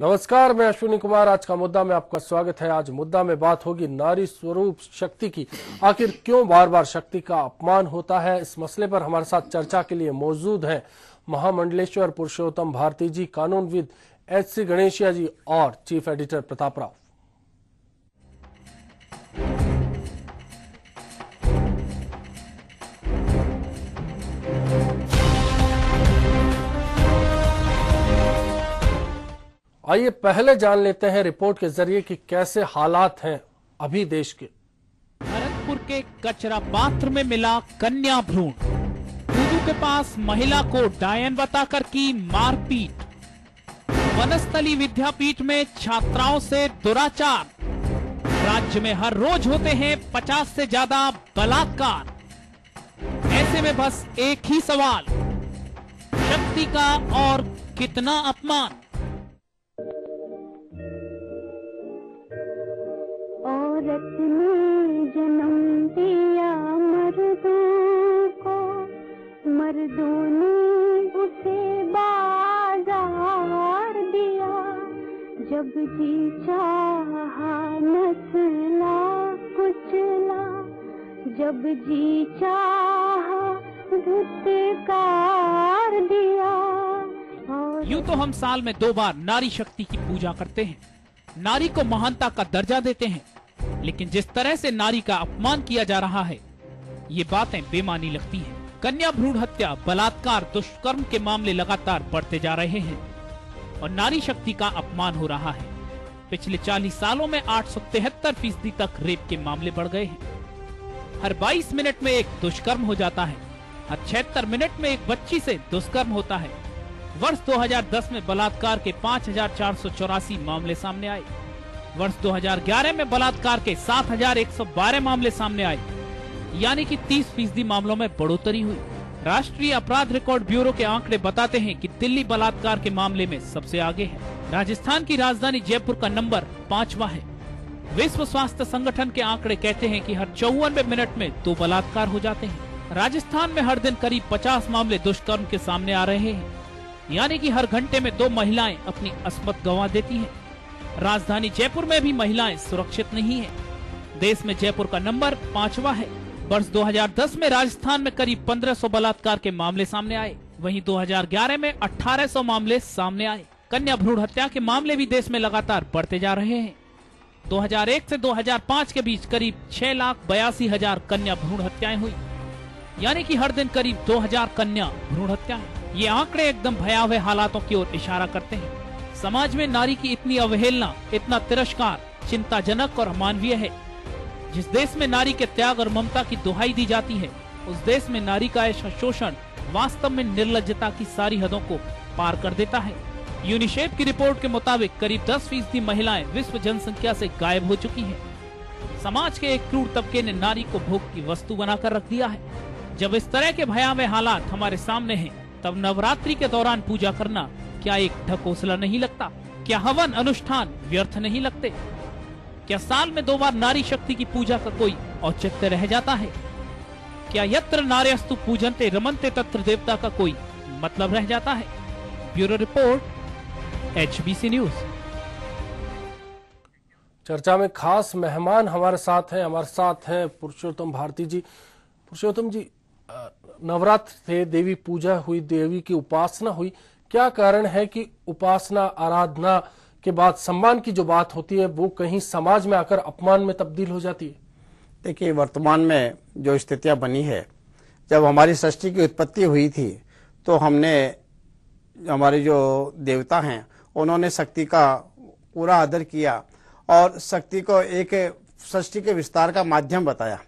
नमस्कार, मैं अश्विनी कुमार। आज का मुद्दा में आपका स्वागत है। आज मुद्दा में बात होगी नारी स्वरूप शक्ति की। आखिर क्यों बार बार शक्ति का अपमान होता है? इस मसले पर हमारे साथ चर्चा के लिए मौजूद हैं महामंडलेश्वर पुरुषोत्तम भारती जी, कानूनविद HC गणेशिया जी और चीफ एडिटर प्रताप राव। आइए पहले जान लेते हैं रिपोर्ट के जरिए कि कैसे हालात हैं अभी देश के। भरतपुर के कचरा पात्र में मिला कन्या भ्रूण। टूडू के पास महिला को डायन बताकर की मारपीट। वनस्थली विद्यापीठ में छात्राओं से दुराचार। राज्य में हर रोज होते हैं 50 से ज्यादा बलात्कार। ऐसे में बस एक ही सवाल, शक्ति का और कितना अपमान। औरत ने जन्म दिया मर्दों को, मर्दों ने उसे बाजार दिया। जब जी चाहा नस्ला कुचला, जब जी चाहा धुतकार दिया। यूं तो हम साल में 2 बार नारी शक्ति की पूजा करते हैं, नारी को महानता का दर्जा देते हैं, लेकिन जिस तरह से नारी का अपमान किया जा रहा है, ये बातें बेमानी लगती हैं। कन्या भ्रूण हत्या, बलात्कार, दुष्कर्म के मामले लगातार बढ़ते जा रहे हैं और नारी शक्ति का अपमान हो रहा है। पिछले 40 सालों में 873% तक रेप के मामले बढ़ गए हैं। हर 22 मिनट में एक दुष्कर्म हो जाता है। हर 76 मिनट में एक बच्ची से दुष्कर्म होता है। वर्ष 2010 में बलात्कार के 5484 मामले सामने आए। वर्ष 2011 में बलात्कार के 7112 मामले सामने आए, यानी कि 30% मामलों में बढ़ोतरी हुई। राष्ट्रीय अपराध रिकॉर्ड ब्यूरो के आंकड़े बताते हैं कि दिल्ली बलात्कार के मामले में सबसे आगे है। राजस्थान की राजधानी जयपुर का नंबर 5वां है। विश्व स्वास्थ्य संगठन के आंकड़े कहते हैं कि हर 54 मिनट में 2 बलात्कार हो जाते हैं। राजस्थान में हर दिन करीब 50 मामले दुष्कर्म के सामने आ रहे हैं, यानी कि हर घंटे में 2 महिलाएं अपनी अस्मत गंवा देती हैं। राजधानी जयपुर में भी महिलाएं सुरक्षित नहीं है। देश में जयपुर का नंबर 5वां है। वर्ष 2010 में राजस्थान में करीब 1500 बलात्कार के मामले सामने आए। वहीं 2011 में 1800 मामले सामने आए। कन्या भ्रूण हत्या के मामले भी देश में लगातार बढ़ते जा रहे हैं। 2001 से 2005 के बीच करीब 6,82,000 कन्या भ्रूण हत्याएं हुई, यानी कि हर दिन करीब 2000 कन्या भ्रूण हत्याएं। ये आंकड़े एकदम भयावह हालातों की ओर इशारा करते हैं। समाज में नारी की इतनी अवहेलना, इतना तिरस्कार चिंताजनक और अमानवीय है। जिस देश में नारी के त्याग और ममता की दुहाई दी जाती है, उस देश में नारी का ऐसा शोषण वास्तव में निर्लज्जता की सारी हदों को पार कर देता है। यूनिसेफ की रिपोर्ट के मुताबिक करीब 10% महिलाएं विश्व जनसंख्या से गायब हो चुकी हैं। समाज के एक क्रूर तबके ने नारी को भोग की वस्तु बनाकर रख दिया है। जब इस तरह के भयावह हालात हमारे सामने हैं, तब नवरात्रि के दौरान पूजा करना क्या एक ढकोसला नहीं लगता? क्या हवन अनुष्ठान व्यर्थ नहीं लगते? क्या साल में 2 बार नारी शक्ति की पूजा का कोई औचित्य रह जाता है? क्या यत्र नार्यस्तु पूजन्ते रमन्ते तत्र देवता का कोई मतलब रह जाता है? Bureau report, HBC news. चर्चा में खास मेहमान हमारे साथ हैं पुरुषोत्तम भारती जी। पुरुषोत्तम जी, नवरात्र थे, देवी पूजा हुई, देवी की उपासना हुई। क्या कारण है कि उपासना आराधना के बाद सम्मान की जो बात होती है वो कहीं समाज में आकर अपमान में तब्दील हो जाती है? देखिए, वर्तमान में जो स्थितियां बनी है, जब हमारी सृष्टि की उत्पत्ति हुई थी तो हमने, हमारे जो देवता हैं उन्होंने शक्ति का पूरा आदर किया और शक्ति को एक सृष्टि के विस्तार का माध्यम बताया।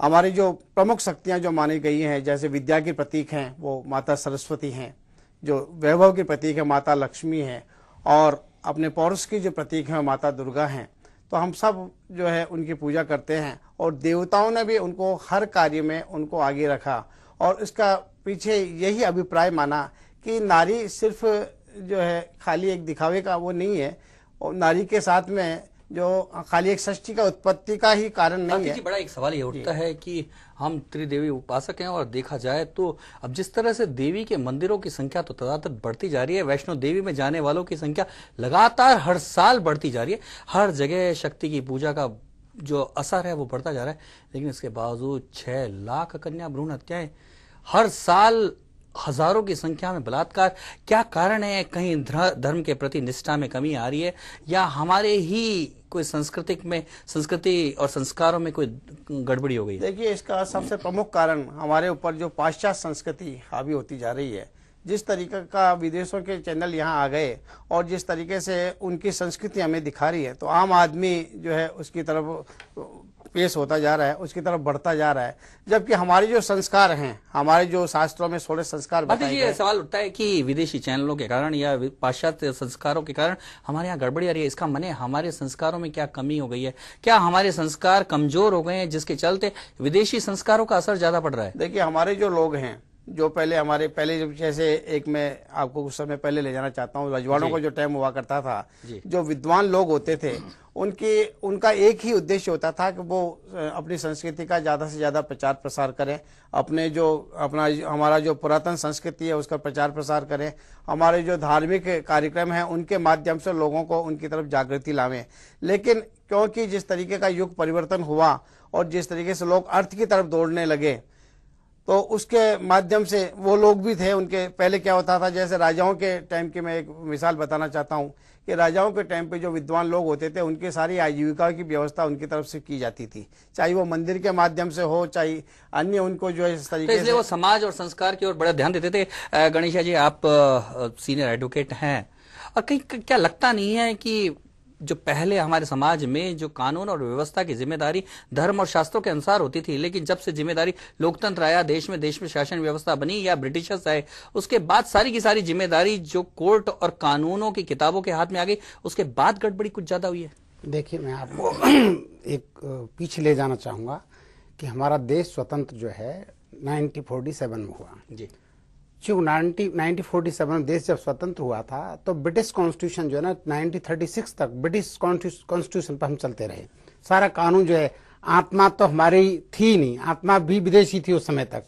हमारी जो प्रमुख शक्तियां जो मानी गई हैं, जैसे विद्या के प्रतीक हैं वो माता सरस्वती हैं, जो वैभव के प्रतीक है माता लक्ष्मी हैं, और अपने पौरुष की जो प्रतीक है माता दुर्गा हैं। तो हम सब जो है उनकी पूजा करते हैं और देवताओं ने भी उनको हर कार्य में उनको आगे रखा और इसका पीछे यही अभिप्राय माना कि नारी सिर्फ जो है खाली एक दिखावे का वो नहीं है, और नारी के साथ में जो खाली एक षष्ठी का उत्पत्ति का ही कारण नहीं कार्तिक है। जी, बड़ा एक सवाल ये उठता है कि हम त्रिदेवी उपासक हैं और देखा जाए तो अब जिस तरह से देवी के मंदिरों की संख्या तो तथातथ बढ़ती जा रही है, वैष्णो देवी में जाने वालों की संख्या लगातार हर साल बढ़ती जा रही है, हर जगह शक्ति की पूजा का जो असर है वो बढ़ता जा रहा है, लेकिन इसके बावजूद 6 लाख कन्या भ्रूण हत्याएं हर साल, हजारों की संख्या में बलात्कार, क्या कारण है? कहीं धर्म के प्रति निष्ठा में कमी आ रही है या हमारे ही कोई संस्कृति और संस्कारों में कोई गड़बड़ी हो गई है? देखिए, इसका सबसे प्रमुख कारण हमारे ऊपर जो पाश्चात्य संस्कृति हावी होती जा रही है। जिस तरीके का विदेशों के चैनल यहाँ आ गए और जिस तरीके से उनकी संस्कृति हमें दिखा रही है, तो आम आदमी जो है उसकी तरफ पेश होता जा रहा है, उसकी तरफ बढ़ता जा रहा है, जबकि हमारे जो संस्कार हैं, हमारे जो शास्त्रों में 16 संस्कार बताए गए। सवाल उठता है कि विदेशी चैनलों के कारण या पाश्चात्य संस्कारों के कारण हमारे यहाँ गड़बड़ी आ रही है। इसका माने हमारे संस्कारों में क्या कमी हो गई है? क्या हमारे संस्कार कमजोर हो गए हैं जिसके चलते विदेशी संस्कारों का असर ज्यादा पड़ रहा है? देखिए, हमारे जो लोग हैं, जो पहले जैसे एक मैं आपको कुछ समय पहले ले जाना चाहता हूँ, रजवाड़ों का जो टाइम हुआ करता था, जो विद्वान लोग होते थे उनका एक ही उद्देश्य होता था कि वो अपनी संस्कृति का ज्यादा से ज्यादा प्रचार प्रसार करें, हमारा जो पुरातन संस्कृति है उसका प्रचार प्रसार करें, हमारे जो धार्मिक कार्यक्रम है उनके माध्यम से लोगों को उनकी तरफ जागृति लावें। लेकिन क्योंकि जिस तरीके का युग परिवर्तन हुआ और जिस तरीके से लोग अर्थ की तरफ दौड़ने लगे, तो उसके माध्यम से वो लोग भी थे। उनके पहले क्या होता था, जैसे राजाओं के टाइम की मैं एक मिसाल बताना चाहता हूँ कि राजाओं के टाइम पे जो विद्वान लोग होते थे उनकी सारी आजीविका की व्यवस्था उनकी तरफ से की जाती थी, चाहे वो मंदिर के माध्यम से हो, चाहे अन्य उनको जो है इस तरीके से। इसलिए वो समाज और संस्कार की ओर बड़ा ध्यान देते थे। गणेशा जी, आप सीनियर एडवोकेट हैं और कहीं क्या लगता नहीं है कि जो पहले हमारे समाज में जो कानून और व्यवस्था की जिम्मेदारी धर्म और शास्त्रों के अनुसार होती थी, लेकिन जब से जिम्मेदारी लोकतंत्र आया, देश में शासन व्यवस्था बनी या ब्रिटिशर्स आए, उसके बाद सारी की सारी जिम्मेदारी जो कोर्ट और कानूनों की किताबों के हाथ में आ गई, उसके बाद गड़बड़ी कुछ ज्यादा हुई है। देखिए, मैं आपको एक पीछे ले जाना चाहूंगा कि हमारा देश स्वतंत्र जो है 1947 में हुआ जी। जो 1947 देश जब स्वतंत्र हुआ था तो ब्रिटिश कॉन्स्टिट्यूशन जो है ना 1936 तक ब्रिटिश कॉन्स्टिट्यूशन पर हम चलते रहे। सारा कानून जो है, आत्मा तो हमारी थी नहीं, आत्मा भी विदेशी थी उस समय तक।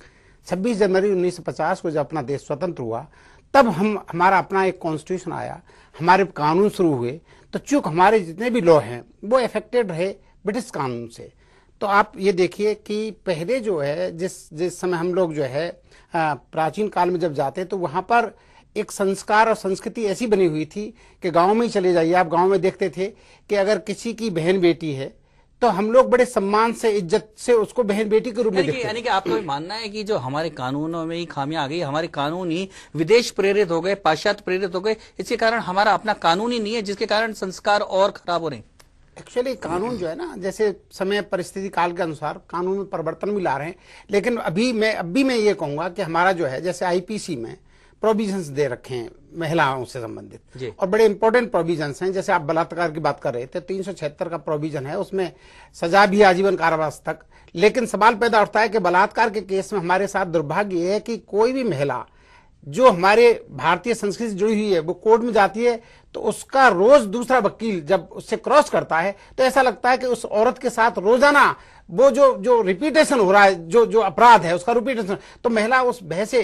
26 जनवरी 1950 को जब अपना देश स्वतंत्र हुआ तब हमारा अपना एक कॉन्स्टिट्यूशन आया, हमारे कानून शुरू हुए। तो चूंकि हमारे जितने भी लॉ हैं वो अफेक्टेड रहे ब्रिटिश कानून से। तो आप ये देखिए कि पहले जो है जिस समय हम लोग जो है प्राचीन काल में जब जाते तो वहां पर एक संस्कार और संस्कृति ऐसी बनी हुई थी कि गांव में ही चले जाइए, आप गांव में देखते थे कि अगर किसी की बहन बेटी है तो हम लोग बड़े सम्मान से, इज्जत से उसको बहन बेटी के रूप में देखते हैं। यानी कि आपको ये मानना है कि जो हमारे कानूनों में ही खामियां आ गई, हमारे कानून ही विदेश प्रेरित हो गए, पाश्चात्य प्रेरित हो गए, इसके कारण हमारा अपना कानून ही नहीं है, जिसके कारण संस्कार और खराब हो रहे हैं। एक्चुअली कानून जो है ना, जैसे समय परिस्थिति काल के अनुसार कानून में परिवर्तन भी ला रहे हैं, लेकिन अभी मैं ये कहूंगा कि हमारा जो है जैसे आईपीसी में प्रोविजंस दे रखे हैं महिलाओं से संबंधित और बड़े इंपॉर्टेंट प्रोविजंस हैं। जैसे आप बलात्कार की बात कर रहे थे, 376 का प्रोविजन है, उसमें सजा भी आजीवन कारावास तक। लेकिन सवाल पैदा उठता है कि बलात्कार के केस में हमारे साथ दुर्भाग्य है कि कोई भी महिला जो हमारे भारतीय संस्कृति से जुड़ी हुई है वो कोर्ट में जाती है तो उसका रोज दूसरा वकील जब उससे क्रॉस करता है तो ऐसा लगता है कि उस औरत के साथ रोजाना वो जो रिपीटेशन हो रहा है, जो अपराध है उसका रिपीटेशन, तो महिला उस भय से।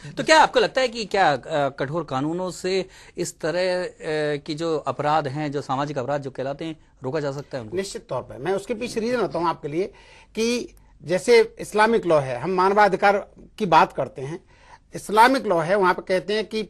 तो क्या आपको लगता है कि क्या कठोर कानूनों से इस तरह की जो अपराध हैं, जो सामाजिक अपराध जो कहलाते हैं, रोका जा सकता है उनको? निश्चित तौर पर। मैं उसके पीछे रीजन बताऊं आपके लिए कि जैसे इस्लामिक लॉ है, हम मानवाधिकार की बात करते हैं, इस्लामिक लॉ है, वहां पे कहते हैं कि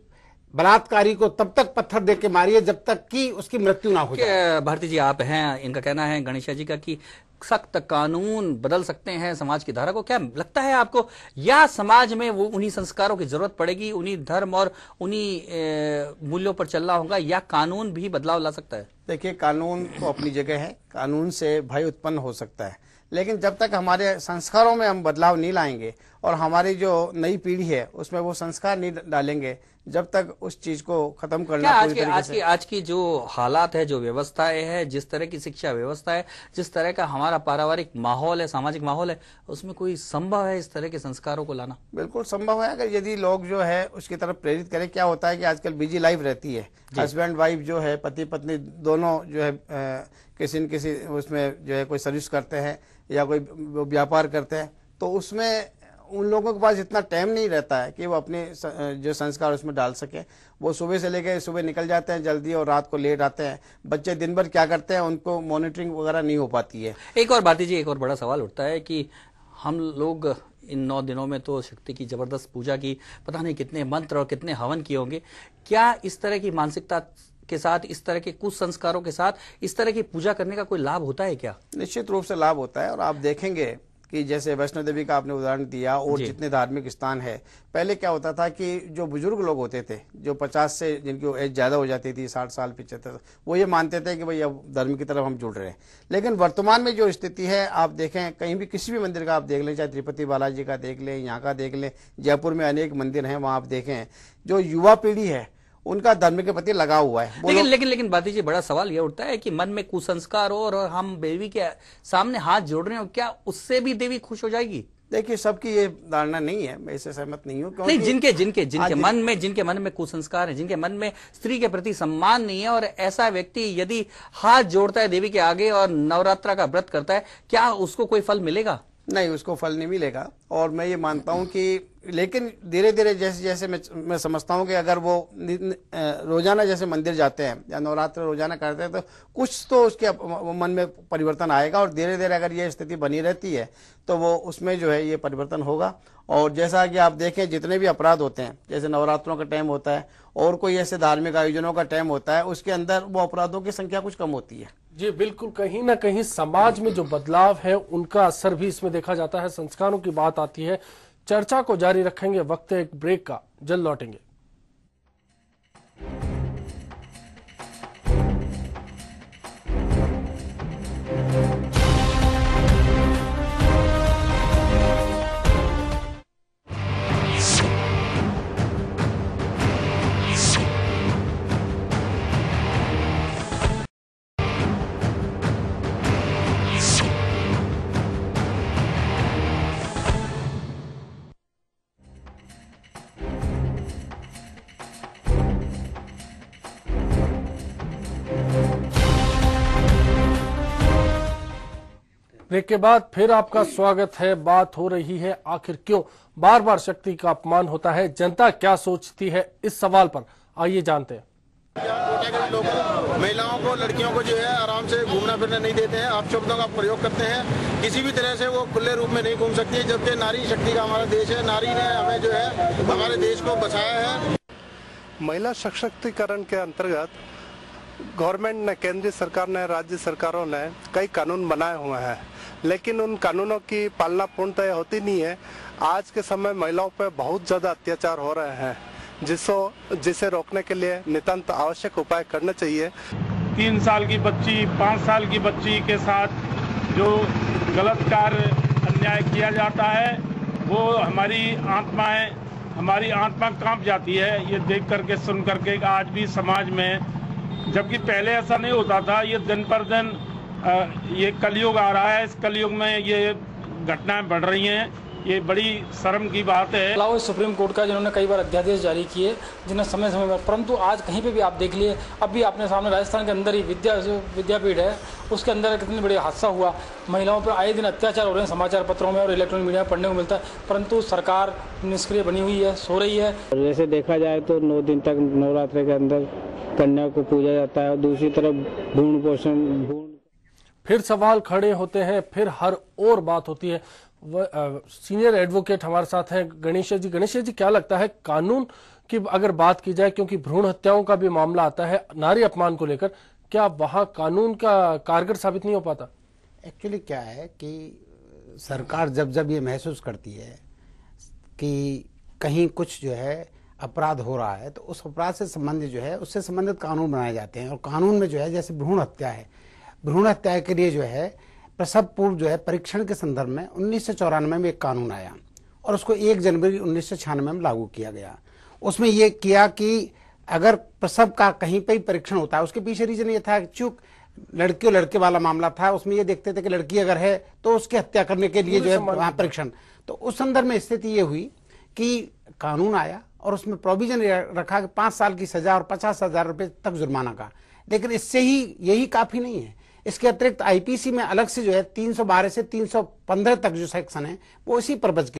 बलात्कारी को तब तक पत्थर दे के मारिए जब तक कि उसकी मृत्यु ना हो जाए। भारती जी, आप हैं, इनका कहना है गणेशा जी का कि सख्त कानून बदल सकते हैं समाज की धारा को। क्या लगता है आपको, या समाज में वो उन्हीं संस्कारों की जरूरत पड़ेगी, उन्हीं धर्म और उन्हीं मूल्यों पर चलना होगा, या कानून भी बदलाव ला सकता है? देखिए, कानून तो अपनी जगह है, कानून से भय उत्पन्न हो सकता है, लेकिन जब तक हमारे संस्कारों में हम बदलाव नहीं लाएंगे और हमारी जो नई पीढ़ी है उसमें वो संस्कार नहीं डालेंगे, जब तक उस चीज को खत्म करना क्या पूरी तरीके से। आज की जो हालात है, जो व्यवस्थाएं है, जिस तरह की शिक्षा व्यवस्था है, जिस तरह का हमारा पारिवारिक माहौल है, सामाजिक माहौल है, उसमें कोई संभव है इस तरह के संस्कारों को लाना? बिल्कुल संभव है, अगर यदि लोग जो है उसकी तरफ प्रेरित करें। क्या होता है कि आजकल बिजी लाइफ रहती है, हस्बैंड वाइफ जो है, पति पत्नी दोनों जो है किसी न किसी उसमें जो है कोई सर्विस करते हैं या कोई व्यापार करते हैं, तो उसमें उन लोगों के पास इतना टाइम नहीं रहता है कि वो अपने जो संस्कार उसमें डाल सके। वो सुबह से लेकर सुबह निकल जाते हैं जल्दी और रात को लेट आते हैं। बच्चे दिन भर क्या करते हैं, उनको मॉनिटरिंग वगैरह नहीं हो पाती है। एक और भारती जी, एक और बड़ा सवाल उठता है कि हम लोग इन 9 दिनों में तो शक्ति की जबरदस्त पूजा की, पता नहीं कितने मंत्र और कितने हवन किए होंगे। क्या इस तरह की मानसिकता के साथ, इस तरह के कुछ संस्कारों के साथ इस तरह की पूजा करने का कोई लाभ होता है क्या? निश्चित रूप से लाभ होता है। और आप देखेंगे कि जैसे वैष्णो देवी का आपने उदाहरण दिया और जितने धार्मिक स्थान है, पहले क्या होता था कि जो बुजुर्ग लोग होते थे, जो 50 से जिनकी एज ज्यादा हो जाती थी, 60 साल 75, वो ये मानते थे कि भाई अब धर्म की तरफ हम जुड़ रहे हैं। लेकिन वर्तमान में जो स्थिति है, आप देखें कहीं भी किसी भी मंदिर का आप देख लें, चाहे तिरुपति बालाजी का देख लें, यहाँ का देख लें, जयपुर में अनेक मंदिर हैं, वहां आप देखें जो युवा पीढ़ी है उनका धर्म के प्रति लगाव हुआ है। लेकिन बाती जी, बड़ा सवाल यह उठता है कि मन में कुसंस्कार हो और हम देवी के सामने हाथ जोड़ रहे हो, क्या उससे भी देवी खुश हो जाएगी? देखिए, सबकी ये धारणा नहीं है, मैं इससे सहमत नहीं हूँ। नहीं, जिनके मन में कुसंस्कार है, जिनके मन में स्त्री के प्रति सम्मान नहीं है, और ऐसा व्यक्ति यदि हाथ जोड़ता है देवी के आगे और नवरात्रा का व्रत करता है, क्या उसको कोई फल मिलेगा? नहीं, उसको फल नहीं मिलेगा। और मैं ये मानता हूं कि लेकिन धीरे धीरे जैसे जैसे मैं समझता हूं कि अगर वो रोजाना जैसे मंदिर जाते हैं या नवरात्र रोजाना करते हैं, तो कुछ तो उसके मन में परिवर्तन आएगा। और धीरे धीरे अगर ये स्थिति बनी रहती है तो वो उसमें जो है ये परिवर्तन होगा। और जैसा कि आप देखें, जितने भी अपराध होते हैं, जैसे नवरात्रों का टाइम होता है और कोई ऐसे धार्मिक आयोजनों का टाइम होता है, उसके अंदर वो अपराधों की संख्या कुछ कम होती है। जी बिल्कुल, कहीं ना कहीं समाज में जो बदलाव है उनका असर भी इसमें देखा जाता है। संस्कारों की बात आती है। चर्चा को जारी रखेंगे, वक्त है एक ब्रेक का, जल्द लौटेंगे। ब्रेक के बाद फिर आपका स्वागत है। बात हो रही है आखिर क्यों बार बार शक्ति का अपमान होता है, जनता क्या सोचती है इस सवाल पर, आइए जानते हैं। लोग महिलाओं को, लड़कियों को जो है आराम से घूमना फिरना नहीं देते हैं, आप शब्दों का प्रयोग करते हैं। किसी भी तरह से वो खुले रूप में नहीं घूम सकती है, जबकि नारी शक्ति का हमारा देश है। नारी ने हमें जो है हमारे देश को बचाया है। महिला सशक्तिकरण के अंतर्गत गवर्नमेंट ने, केंद्रीय सरकार ने, राज्य सरकारों ने कई कानून बनाए हुए हैं, लेकिन उन कानूनों की पालना पूर्णतः होती नहीं है। आज के समय महिलाओं पर बहुत ज्यादा अत्याचार हो रहे हैं, जिसे रोकने के लिए नितांत आवश्यक उपाय करने चाहिए। 3 साल की बच्ची, 5 साल की बच्ची के साथ जो गलत कार्य, अन्याय किया जाता है, वो हमारी आत्मा कांप जाती है ये देख करके, सुन करके। आज भी समाज में, जबकि पहले ऐसा नहीं होता था, ये दिन पर दिन ये कलयुग आ रहा है, इस कलयुग में ये घटनाएं बढ़ रही हैं, ये बड़ी शर्म की बात है। सुप्रीम कोर्ट का जिन्होंने कई बार अध्यादेश जारी किए, जिन्हें समय समय पर, परंतु आज कहीं पे भी आप देख लिए, अभी आपने सामने राजस्थान के अंदर ही विद्यापीठ है, उसके अंदर कितनी बड़ी हादसा हुआ। महिलाओं पर आए दिन अत्याचार हो रहे हैं, समाचार पत्रों में और इलेक्ट्रॉनिक मीडिया में पढ़ने को मिलता है, परंतु सरकार निष्क्रिय बनी हुई है, सो रही है। जैसे देखा जाए तो 9 दिन तक नवरात्र के अंदर कन्या को पूजा जाता है, और दूसरी तरफ भ्रूण पोषण। फिर सवाल खड़े होते हैं, फिर हर और बात होती है। सीनियर एडवोकेट हमारे साथ हैं गणेश जी। गणेश जी, क्या लगता है कानून की अगर बात की जाए, क्योंकि भ्रूण हत्याओं का भी मामला आता है नारी अपमान को लेकर, क्या वहां कानून का कारगर साबित नहीं हो पाता? एक्चुअली क्या है कि सरकार जब जब ये महसूस करती है कि कहीं कुछ जो है अपराध हो रहा है, तो उस अपराध से संबंधित जो है उससे संबंधित कानून बनाए जाते हैं। और कानून में जो है, जैसे भ्रूण हत्या है, भ्रूण हत्या के लिए जो है प्रसव पूर्व जो है परीक्षण के संदर्भ में 1994 में एक कानून आया और उसको 1 जनवरी 1996 में लागू किया गया। उसमें ये किया कि अगर प्रसव का कहीं पे ही परीक्षण होता है, उसके पीछे रीजन ये था कि चूक लड़की और लड़के वाला मामला था, उसमें ये देखते थे कि लड़की अगर है तो उसकी हत्या करने के लिए जो है वहां परीक्षण। तो उस संदर्भ में स्थिति ये हुई कि कानून आया और उसमें प्रोविजन रखा कि 5 साल की सजा और 50,000 रुपए तक जुर्माना का। लेकिन इससे ही यही काफी नहीं है, इसके अतिरिक्त आईपीसी में अलग से जो है 312 से 315 तक जो सेक्शन है वो इसी पर्पज